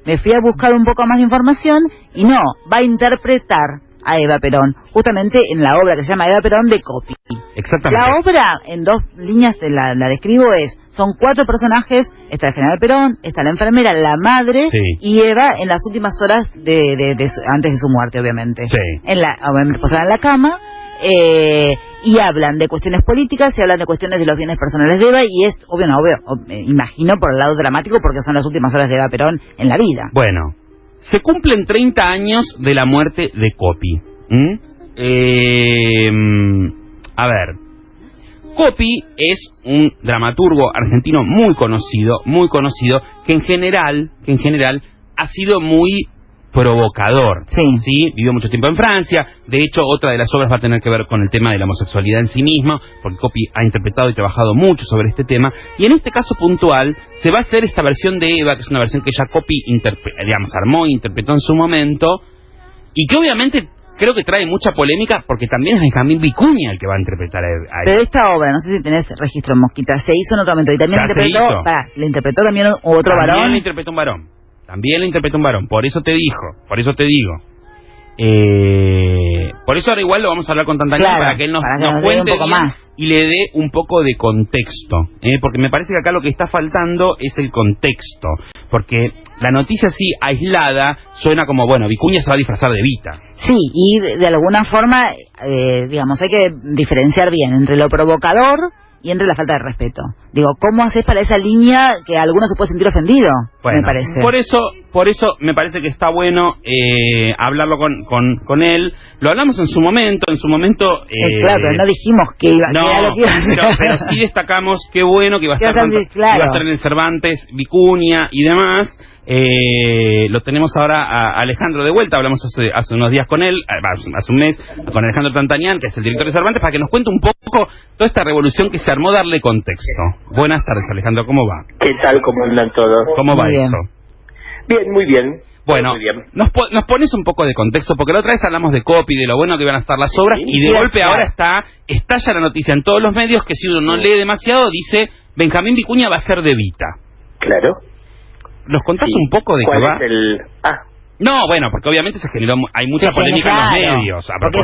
me fui a buscar un poco más de información y no, va a interpretar a Eva Perón, justamente en la obra que se llama Eva Perón de Coppi. Exactamente. La obra, en 2 líneas la describo, son 4 personajes, está el general Perón, está la enfermera, la madre, sí, y Eva en las últimas horas antes de su muerte, obviamente. Sí. Obviamente posada en la cama, y hablan de cuestiones políticas y hablan de cuestiones de los bienes personales de Eva, y es obvio, imagino por el lado dramático, porque son las últimas horas de Eva Perón en la vida. Bueno, se cumplen 30 años de la muerte de Coppi. A ver, Coppi es un dramaturgo argentino muy conocido, que en general ha sido muy provocador. Sí. Vivió mucho tiempo en Francia. De hecho, otra de las obras va a tener que ver con el tema de la homosexualidad en sí misma, porque Coppi ha interpretado y trabajado mucho sobre este tema. Y en este caso puntual, se va a hacer esta versión de Eva, que es una versión que ya Coppi armó e interpretó en su momento, y que obviamente creo que trae mucha polémica, porque también es Benjamín Vicuña el que va a interpretar a Eva. Pero esta obra, no sé si tenés registro, Mosquita, se hizo en otro momento, y también le interpretó también otro varón. También le interpretó un varón. Por eso te digo. Por eso ahora igual lo vamos a hablar con Tantanian, para que él nos cuente un poco más y le dé un poco de contexto, porque me parece que acá lo que está faltando es el contexto, porque la noticia así aislada suena como, bueno, Vicuña se va a disfrazar de Evita. Sí, y de alguna forma, digamos, hay que diferenciar bien entre lo provocador y entre la falta de respeto. Digo, ¿cómo haces para esa línea que alguno se puede sentir ofendido? Bueno, me parece. Por eso me parece que está bueno hablarlo con él. Lo hablamos en su momento. Claro, pero no dijimos que iba a lo que iba a hacer. Pero sí destacamos qué bueno que iba a estar en el Cervantes, Vicuña y demás. Lo tenemos ahora a Alejandro de vuelta. Hablamos hace unos días con él, hace un mes, con Alejandro Tantanian, que es el director de Cervantes, para que nos cuente un poco toda esta revolución que se armó, darle contexto. Buenas tardes, Alejandro, ¿cómo va? ¿Qué tal? ¿Cómo andan todos? ¿Cómo va eso? Bien, muy bien. Bueno, muy bien. Nos pones un poco de contexto, porque la otra vez hablamos de Coppi, de lo bueno que van a estar las obras, y de golpe ahora estalla la noticia en todos los medios que si uno no lee demasiado, dice Benjamín Vicuña va a ser de Evita. Claro. ¿Nos contás un poco de qué va? No, bueno, porque obviamente hay mucha polémica en los medios. Porque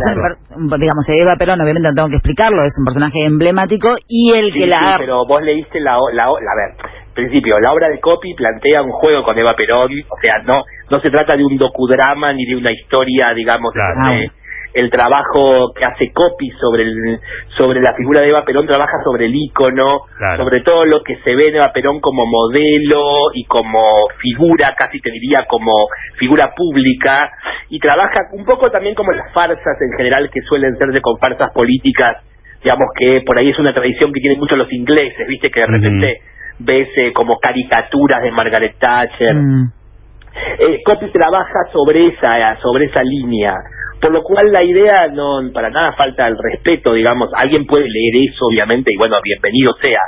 digamos, Eva Perón, obviamente no tengo que explicarlo, es un personaje emblemático, y el que la... pero vos leíste a ver, en principio, la obra de Coppi plantea un juego con Eva Perón, o sea, no se trata de un docudrama ni de una historia, digamos, el trabajo que hace Coppi sobre la figura de Eva Perón, trabaja sobre el ícono, sobre todo lo que se ve en Eva Perón como modelo y como figura, casi te diría como figura pública, y trabaja un poco también como las farsas en general que suelen ser con farsas políticas, digamos que por ahí es una tradición que tienen mucho los ingleses, viste, que de repente ves como caricaturas de Margaret Thatcher. Coppi trabaja sobre esa línea, por lo cual la idea no para nada falta el respeto, digamos. Alguien puede leer eso, obviamente, y bueno, bienvenido sea.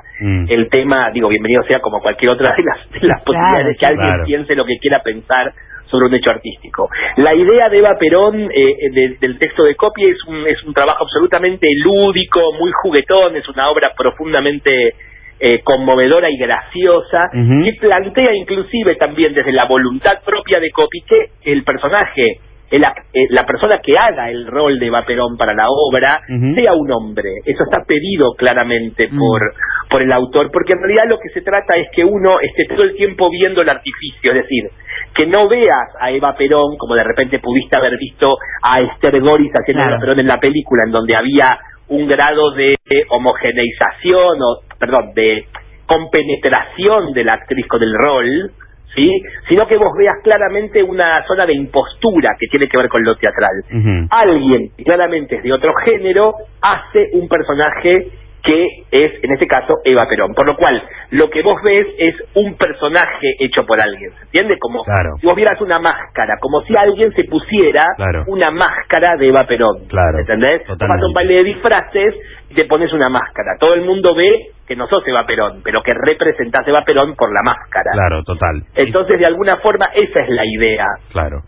El tema, bienvenido sea como cualquier otra de las posibilidades que alguien piense lo que quiera pensar sobre un hecho artístico. La idea de Eva Perón del texto de Coppi es un trabajo absolutamente lúdico, muy juguetón, es una obra profundamente conmovedora y graciosa, que plantea inclusive también desde la voluntad propia de Coppi que el personaje, la persona que haga el rol de Eva Perón para la obra sea un hombre. Eso está pedido claramente por el autor, porque en realidad lo que se trata es que uno esté todo el tiempo viendo el artificio, es decir, que no veas a Eva Perón como de repente pudiste haber visto a Esther Goris haciendo Eva Perón en la película, en donde había un grado de homogeneización, de compenetración de la actriz con el rol, ¿sí? Sino que vos veas claramente una zona de impostura que tiene que ver con lo teatral. Alguien que claramente es de otro género hace un personaje que es, en este caso, Eva Perón. Por lo cual, lo que vos ves es un personaje hecho por alguien, ¿se entiende? Como si vos vieras una máscara, como si alguien se pusiera una máscara de Eva Perón, ¿entendés? Vas a un baile de disfraces y te pones una máscara. Todo el mundo ve que no sos Eva Perón, pero que representás a Eva Perón por la máscara. Claro, total. Entonces, de alguna forma, esa es la idea. Claro.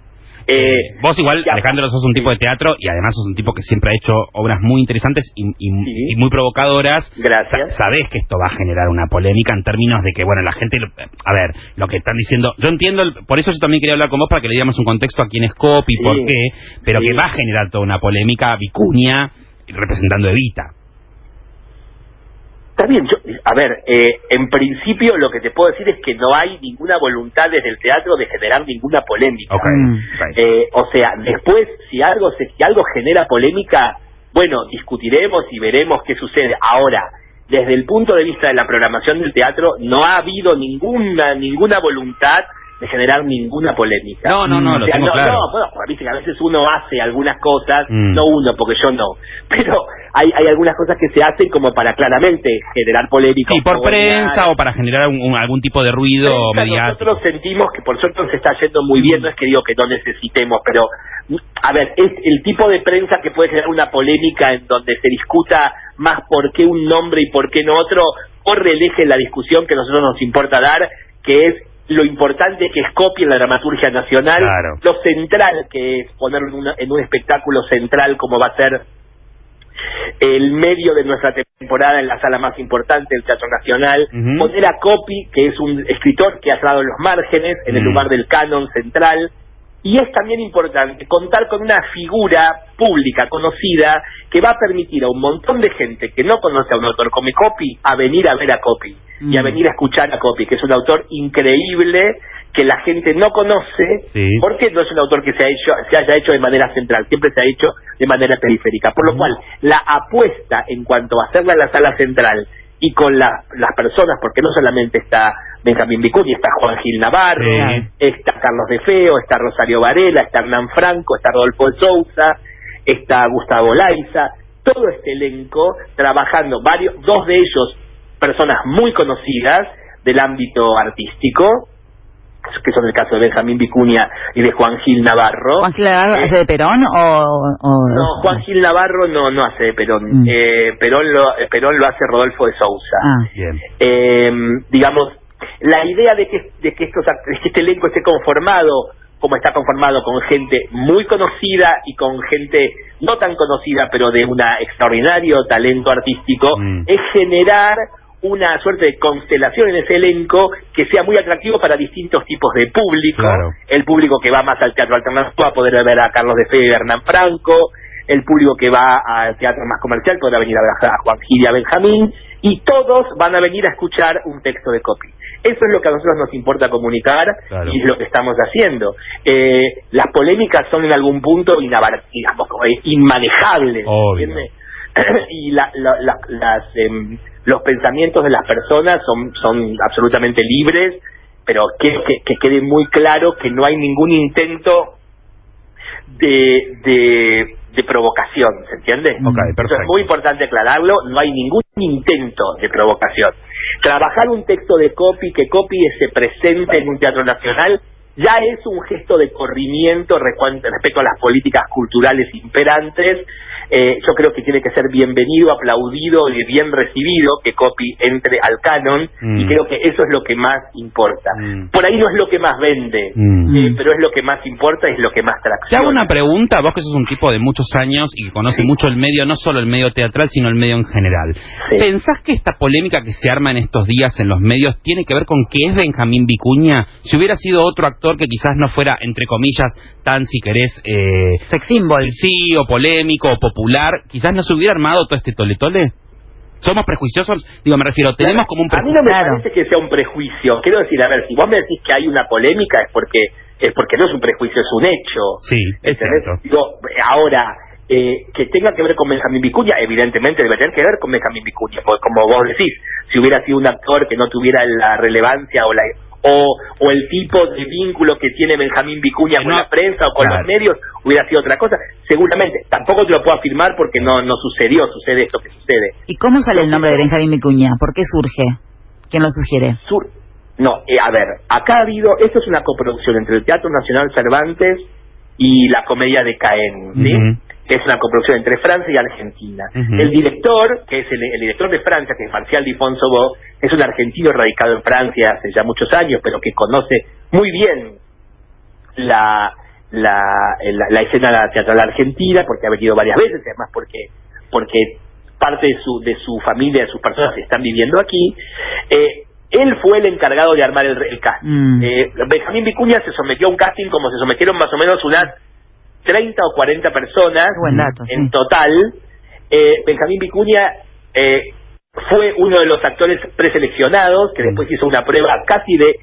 Vos igual, Alejandro, sos un tipo de teatro y además sos un tipo que siempre ha hecho obras muy interesantes y muy provocadoras. Gracias. Sabés que esto va a generar una polémica en términos de que, bueno, la gente... A ver, lo que están diciendo... Yo entiendo, por eso yo también quería hablar con vos para que le diéramos un contexto a quién es Coppi, por qué, pero que va a generar toda una polémica, Vicuña representando a Evita. Está bien, en principio lo que te puedo decir es que no hay ninguna voluntad desde el teatro de generar ninguna polémica. O sea, después, si algo genera polémica, bueno, discutiremos y veremos qué sucede. Ahora, desde el punto de vista de la programación del teatro, no ha habido ninguna voluntad de generar ninguna polémica. No, lo tengo claro. Bueno, viste que a veces uno hace algunas cosas, no uno, porque yo no, pero hay algunas cosas que se hacen como para claramente generar polémica. Sí, por prensa o para generar algún tipo de ruido mediático. Nosotros sentimos que por suerte nos está yendo muy bien, no es que digo que no necesitemos, pero a ver, es el tipo de prensa que puede generar una polémica en donde se discuta más por qué un nombre y por qué no otro, corre el eje en la discusión que a nosotros nos importa dar, que es lo importante que es Coppi en la dramaturgia nacional, lo central que es ponerlo en un espectáculo central como va a ser el medio de nuestra temporada en la sala más importante del Teatro Nacional, poner a Coppi, que es un escritor que ha estado en los márgenes, en el lugar del canon central, y es también importante contar con una figura pública, conocida, que va a permitir a un montón de gente que no conoce a un autor como Coppi a venir a ver a Coppi y a venir a escuchar a Coppi, que es un autor increíble que la gente no conoce, porque no es un autor que se haya hecho de manera central, siempre se ha hecho de manera periférica, por lo cual la apuesta en cuanto a hacerla en la sala central y con las personas, porque no solamente está Benjamín Vicuña, está Juan Gil Navarro, está Carlos De Feo, está Rosario Varela, está Hernán Franco, está Rodolfo de Sousa, está Gustavo Laiza, todo este elenco trabajando, dos de ellos personas muy conocidas del ámbito artístico, que son el caso de Benjamín Vicuña y de Juan Gil Navarro. ¿Juan Gil Navarro hace de Perón No, Juan Gil Navarro no hace de Perón. Perón lo hace Rodolfo de Sousa. Digamos, la idea de que este elenco esté conformado como está conformado, con gente muy conocida y con gente no tan conocida, pero de un extraordinario talento artístico, es generar una suerte de constelación en ese elenco que sea muy atractivo para distintos tipos de público. El público que va más al teatro alternativo va a poder ver a Carlos De Feo y a Hernán Franco, el público que va al teatro más comercial podrá venir a ver a Juan Gil y a Benjamín, y todos van a venir a escuchar un texto de Coppi. Eso es lo que a nosotros nos importa comunicar, y es lo que estamos haciendo. Las polémicas son en algún punto inmanejables, ¿entiendes? Y los pensamientos de las personas son absolutamente libres, pero que quede muy claro que no hay ningún intento de provocación, ¿se entiende? Eso es muy importante aclararlo, no hay ningún intento de provocación. Trabajar un texto de Coppi, que Coppi se presente en un teatro nacional, ya es un gesto de corrimiento respecto a las políticas culturales imperantes. Yo creo que tiene que ser bienvenido, aplaudido y bien recibido que Coppi entre al canon, y creo que eso es lo que más importa. Por ahí no es lo que más vende, pero es lo que más importa, es lo que más tracciona. Te hago una pregunta, vos que sos un tipo de muchos años y que conoce mucho el medio, no solo el medio teatral, sino el medio en general. ¿Pensás que esta polémica que se arma en estos días en los medios tiene que ver con que es Benjamín Vicuña? Si hubiera sido otro actor que quizás no fuera, entre comillas, tan, si querés, sex symbol, sí, o polémico, o popular, quizás no se hubiera armado todo este tole-tole. ¿Somos prejuiciosos? Digo, me refiero, tenemos como un prejuicio. A mí no me parece que sea un prejuicio. Quiero decir, a ver, si vos me decís que hay una polémica es porque no es un prejuicio, es un hecho. Sí, es cierto. Digo, ahora, que tenga que ver con Benjamín Vicuña, evidentemente debe tener que ver con Benjamín Vicuña, porque como vos decís, si hubiera sido un actor que no tuviera la relevancia o el tipo de vínculo que tiene Benjamín Vicuña con la prensa o con los medios, hubiera sido otra cosa. Seguramente, tampoco te lo puedo afirmar porque no sucedió, sucede esto que sucede. ¿Y cómo sale el nombre de Benjamín Vicuña? ¿Por qué surge? ¿Quién lo sugiere? A ver, acá ha habido, esto es una coproducción entre el Teatro Nacional Cervantes y la Comedia de Caen, ¿sí? Que es una coproducción entre Francia y Argentina. El director, que es el director de Francia, que es Marcial Difonso Bo, es un argentino radicado en Francia hace ya muchos años, pero que conoce muy bien la la escena teatral argentina, porque ha venido varias veces, además porque parte de su familia, de sus personas están viviendo aquí. Él fue el encargado de armar el casting. Benjamín Vicuña se sometió a un casting como se sometieron más o menos unas 30 o 40 personas en total. Benjamín Vicuña fue uno de los actores preseleccionados, que después hizo una prueba casi de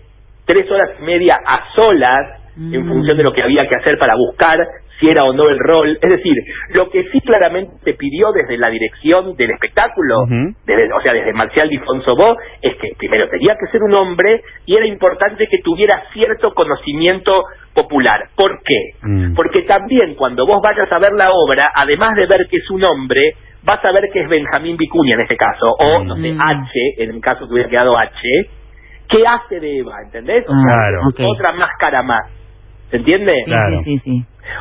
3 horas y media a solas, en función de lo que había que hacer para buscar si era o no el rol. Es decir, lo que sí claramente pidió desde la dirección del espectáculo, desde Marcial Difonso Bo, es que primero tenía que ser un hombre y era importante que tuviera cierto conocimiento popular. ¿Por qué? Porque también cuando vos vayas a ver la obra, además de ver que es un hombre, vas a ver que es Benjamín Vicuña en este caso, o no sé, H, en el caso que hubiera quedado H, que hace de Eva, ¿entendés? O sea, otra máscara más. ¿Se entiende? Claro. Sí.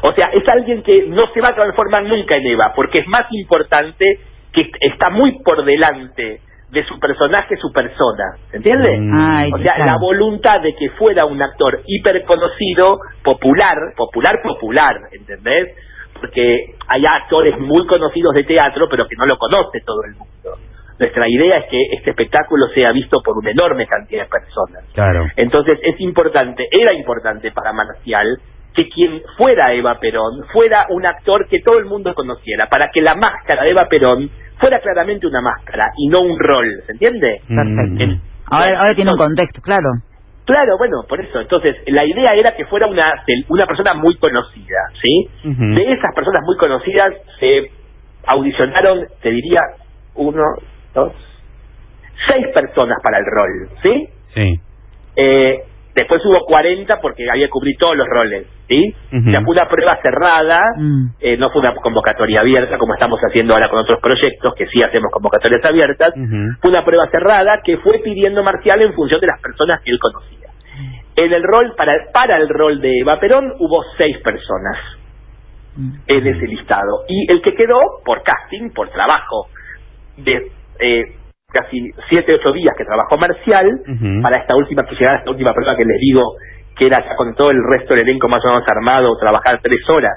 O sea, es alguien que no se va a transformar nunca en Eva, porque es más importante, que está muy por delante de su personaje, su persona. ¿Se entiende? O sea, la voluntad de que fuera un actor hiperconocido, popular, ¿entendés? Porque hay actores muy conocidos de teatro, pero que no lo conoce todo el mundo. Nuestra idea es que este espectáculo sea visto por una enorme cantidad de personas. Claro. Entonces era importante para Marcial que quien fuera Eva Perón fuera un actor que todo el mundo conociera, para que la máscara de Eva Perón fuera claramente una máscara y no un rol. ¿Se entiende? Perfecto. Ahora tiene un contexto, claro. Claro, bueno, por eso. Entonces, la idea era que fuera una persona muy conocida, ¿sí? De esas personas muy conocidas se audicionaron, te diría, 1, 2, 6 personas para el rol, ¿sí? Sí. Después hubo 40 porque había que cubrir todos los roles, ¿sí? Ya fue una prueba cerrada, no fue una convocatoria abierta como estamos haciendo ahora con otros proyectos, que sí hacemos convocatorias abiertas. Fue una prueba cerrada que fue pidiendo Marcial en función de las personas que él conocía. En el rol, para el rol de Eva Perón, hubo 6 personas en ese listado. Y el que quedó, por casting, por trabajo de casi 7, 8 días que trabajó Marcial, para esta última prueba que les digo, que era ya con todo el resto del elenco más o menos armado, trabajar 3 horas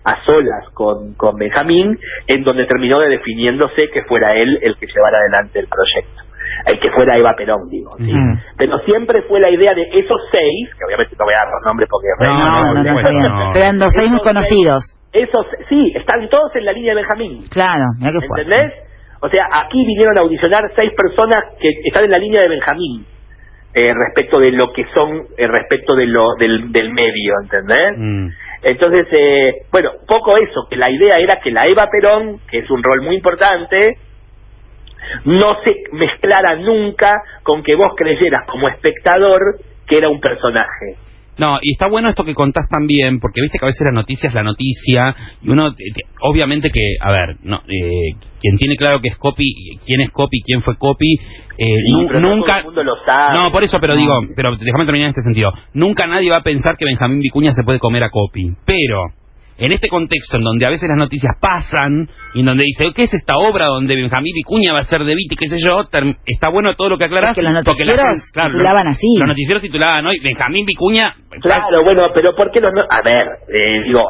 a solas con Benjamín, en donde terminó definiéndose que fuera él el que llevara adelante el proyecto, el que fuera Eva Perón, digo, ¿sí? Pero siempre fue la idea de esos 6, que obviamente no voy a dar los nombres porque no. Quedan 6 muy conocidos. Esos, sí, están todos en la línea de Benjamín. Claro, mira qué fuerte. ¿Entendés? O sea, aquí vinieron a audicionar 6 personas que están en la línea de Benjamín, respecto de lo que son, respecto de del medio, ¿entendés? Entonces, bueno, poco eso, que la idea era que la Eva Perón, que es un rol muy importante, no se mezclara nunca con que vos creyeras como espectador que era un personaje. No, y está bueno esto que contás también, porque viste que a veces la noticia es la noticia, y uno, obviamente que, a ver, quien tiene claro que es Coppi, quién es Coppi, quién fue Coppi, nunca... No todo el mundo lo sabe. No, por eso, pero digo, pero déjame terminar en este sentido. Nunca nadie va a pensar que Benjamín Vicuña se puede comer a Coppi, pero... En este contexto en donde a veces las noticias pasan y en donde dice, ¿qué es esta obra donde Benjamín Vicuña va a ser de Viti, qué sé yo? Está bueno todo lo que aclarás. Porque los noticieros titulaban así. Los noticieros titulaban hoy, Benjamín Vicuña... Claro, bueno, pero ¿por qué los no? A ver, digo,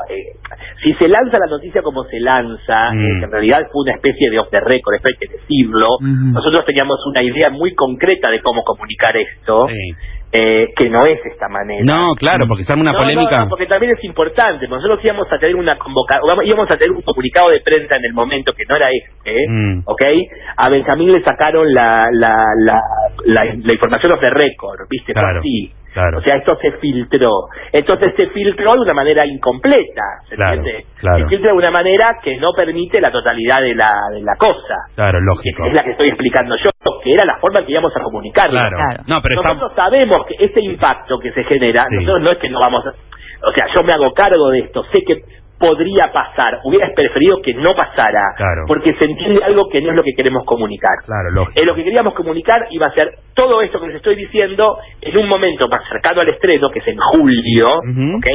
si se lanza la noticia como se lanza, que en realidad fue una especie de off the record, esto hay que decirlo, nosotros teníamos una idea muy concreta de cómo comunicar esto, que no es esta manera. No, claro, porque se arma una polémica. No, porque también es importante. Nosotros íbamos a tener íbamos a tener un comunicado de prensa en el momento que no era ¿ok? A Benjamín le sacaron la información off the record, ¿viste? Claro. Así. Claro. O sea, esto se filtró. Entonces se filtró de una manera incompleta, ¿se entiende? Se filtra de una manera que no permite la totalidad de la cosa. Claro, lógico. Es la que estoy explicando yo, que era la forma en que íbamos a comunicarlo. Claro. No, pero nosotros sabemos que este impacto que se genera, nosotros no es que no vamos a... O sea, yo me hago cargo de esto, sé que podría pasar, hubieras preferido que no pasara, porque se entiende algo que no es lo que queremos comunicar. Claro, lógico. Lo que queríamos comunicar iba a ser todo esto que les estoy diciendo en un momento más cercano al estreno, que es en julio, ¿ok?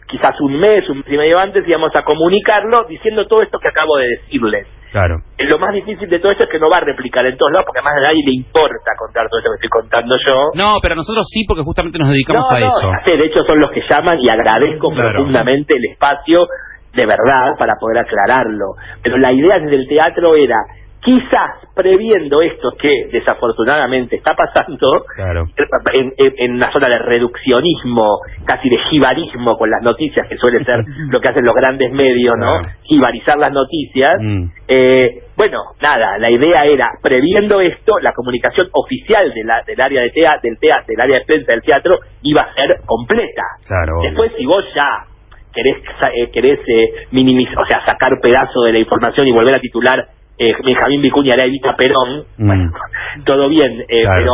quizás un mes y medio antes íbamos a comunicarlo diciendo todo esto que acabo de decirles. Claro. Lo más difícil de todo esto es que no va a replicar en todos lados, porque además a nadie le importa contar todo esto que estoy contando yo. No, pero a nosotros sí, porque justamente nos dedicamos a eso. Sí, de hecho son los que llaman y agradezco profundamente el espacio, de verdad, para poder aclararlo. Pero la idea desde el teatro era, quizás previendo esto que desafortunadamente está pasando, en una zona de reduccionismo, casi de jibarismo con las noticias, que suele ser lo que hacen los grandes medios, ¿no? Jibarizar las noticias. Bueno, nada, la idea era, previendo esto, la comunicación oficial del área de del área de prensa del teatro iba a ser completa. Después, si vos ya querés minimizar, o sea, sacar pedazo de la información y volver a titular Benjamín Vicuña era Evita Perón, bueno, todo bien, pero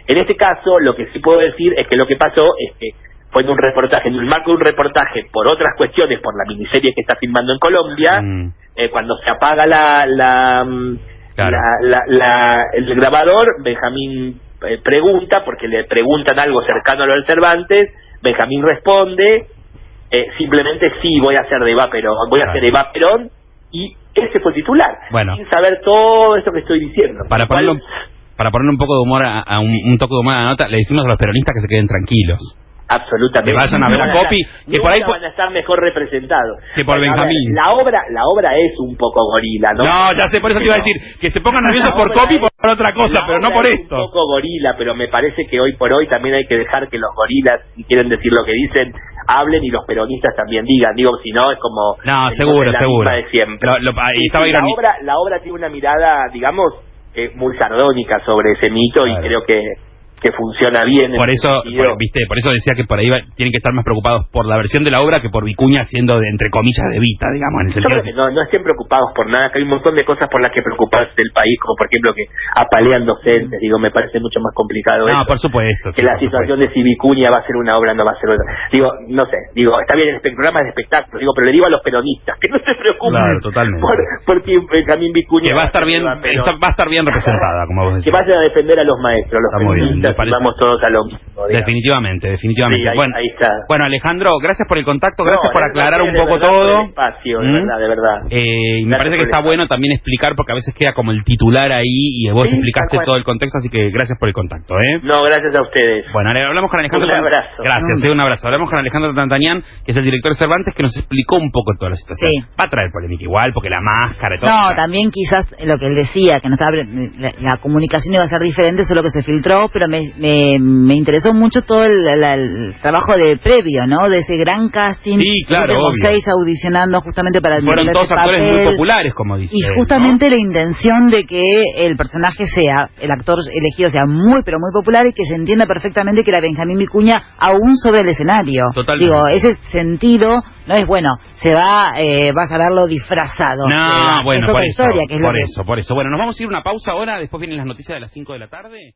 en este caso lo que sí puedo decir es que lo que pasó es que fue en un reportaje, en el marco de un reportaje por otras cuestiones, por la miniserie que está filmando en Colombia, cuando se apaga el grabador, Benjamín pregunta, porque le preguntan algo cercano a lo del Cervantes, Benjamín responde, simplemente sí, voy a hacer de Eva Perón, voy a hacer Eva Perón, y ese fue el titular, sin saber todo esto que estoy diciendo. Para ponerle un poco de humor a un toque de humor a la nota, le decimos a los peronistas que se queden tranquilos. Absolutamente. Que vayan a ver a Coppi, que por ahí van a estar mejor representados. Que por Benjamín. La obra es un poco gorila, ¿no? No, ya sé, por eso te iba a decir, que se pongan nerviosos por Coppi por otra cosa, pero no por esto. Un poco gorila, pero me parece que hoy por hoy también hay que dejar que los gorilas, si quieren decir lo que dicen, hablen, y los peronistas también digan. Digo, si no, es como... No, seguro. De siempre. La obra tiene una mirada, digamos, muy sardónica sobre ese mito, y creo que funciona bien. Por eso, por eso decía que por ahí tienen que estar más preocupados por la versión de la obra que por Vicuña siendo, entre comillas, de Evita, digamos, en el sentido que no estén preocupados por nada, que hay un montón de cosas por las que preocuparse del país, como por ejemplo que apalean docentes, digo, me parece mucho más complicado eso. Por supuesto. Que la situación de si Vicuña va a ser una obra, no va a ser otra. Digo, no sé, está bien, el programa es de espectáculo, digo, pero le digo a los peronistas que no se preocupen porque Benjamín Vicuña que va a estar bien, va a estar bien representada, como vos decís. Que vayan a defender a los maestros, los peronistas, vamos todos a lo mismo. Definitivamente. Sí, ahí está. Bueno, Alejandro, gracias por el contacto, gracias por aclarar un poco todo. Espacio, de verdad. Y me parece que está bueno también explicar, porque a veces queda como el titular ahí y vos explicaste todo el contexto, así que gracias por el contacto. No, gracias a ustedes. Bueno, hablamos con Alejandro. Un abrazo. Gracias, un abrazo. Hablamos con Alejandro Tantanian, que es el director de Cervantes, que nos explicó un poco toda la situación. Va a traer polémica igual, porque la máscara y todo. No, también quizás lo que él decía, que no estaba, la comunicación iba a ser diferente, eso es lo que se filtró, pero me interesó mucho todo el trabajo de previo, ¿no? De ese gran casting. Sí, claro, como 6 audicionando justamente para... Fueron todos actores muy populares, como dice. Y justamente la intención de que el personaje el actor elegido sea muy, pero muy popular, y que se entienda perfectamente que era Benjamín Vicuña aún sobre el escenario. Totalmente. Digo, ese sentido no es bueno, vas a verlo disfrazado. No, bueno, es otra historia, que es por eso. Bueno, nos vamos a ir a una pausa ahora, después vienen las noticias de las 5 de la tarde.